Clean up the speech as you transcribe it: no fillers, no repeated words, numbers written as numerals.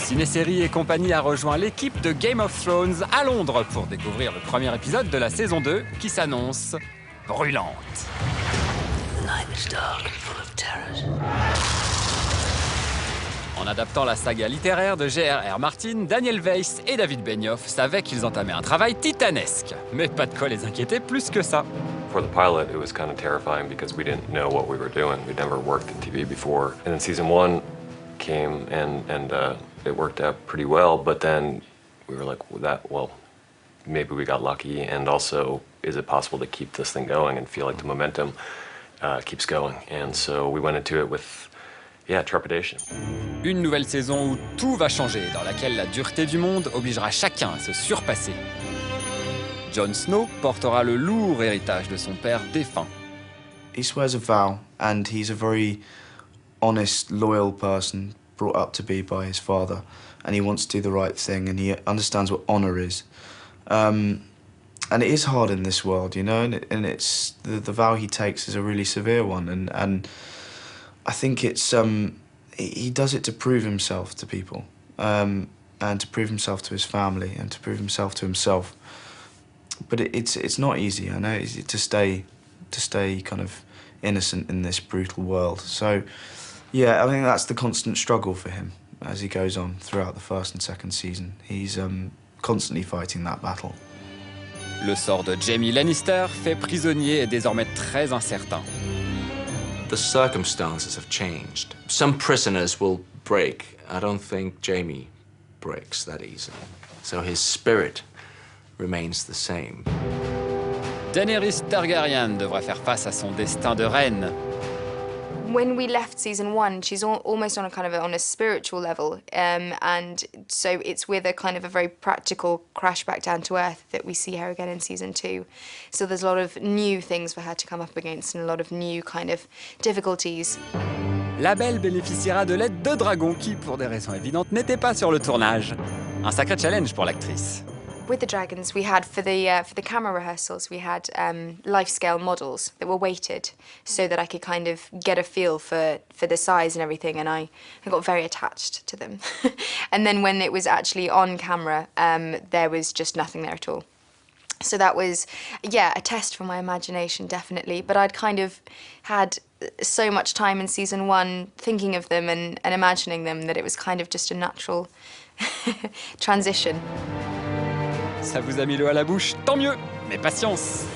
Ciné-Série et compagnie a rejoint l'équipe de Game of Thrones à Londres pour découvrir le premier épisode de la saison 2 qui s'annonce brûlante. En adaptant la saga littéraire de J.R.R. Martin, Daniel Weiss et David Benioff savaient qu'ils entamaient un travail titanesque. Mais pas de quoi les inquiéter plus que ça. For the pilot, it was kind of terrifying because we didn't know what we were doing. We'd never worked in TV before. And then season 1 came and it worked out pretty well, but then we were like, well, maybe we got lucky, and also, is it possible to keep this thing going and feel like the momentum keeps going? And so we went into it with, trepidation. Une nouvelle saison où tout va changer, dans laquelle la dureté du monde obligera chacun à se surpasser. Jon Snow portera le lourd héritage de son père défunt. He swears a vow, and he's a very honest, loyal person, brought up to be by his father, and he wants to do the right thing, and he understands what honor is. And it is hard in this world, you know, and it's the vow he takes is a really severe one, and I think it's he does it to prove himself to people, and to prove himself to his family, and to prove himself to himself. But it's not easy, I know, it's to stay kind of innocent in this brutal world. So, yeah, I think that's the constant struggle for him as he goes on throughout the first and second season. He's constantly fighting that battle. Le sort de Jaime Lannister, fait prisonnier, est désormais très incertain. The circumstances have changed. Some prisoners will break. I don't think Jaime breaks that easily. So his spirit remains the same. Daenerys Targaryen devrait faire face à son destin de reine. When we left season 1, she's almost on a spiritual level, and so it's with a kind of a very practical crash back down to earth that we see her again in season 2. So there's a lot of new things for her to come up against and a lot of new kind of difficulties. La Belle bénéficiera de l'aide de dragons qui, pour des raisons évidentes, n'étaient pas sur le tournage. Un sacré challenge pour l'actrice. With the dragons, we had for the camera rehearsals, we had life-scale models that were weighted so that I could kind of get a feel for the size and everything, and I got very attached to them. And then when it was actually on camera, there was just nothing there at all. So that was, a test for my imagination, definitely. But I'd kind of had so much time in season 1 thinking of them and imagining them that it was kind of just a natural transition. Ça vous a mis l'eau à la bouche, tant mieux, mais patience!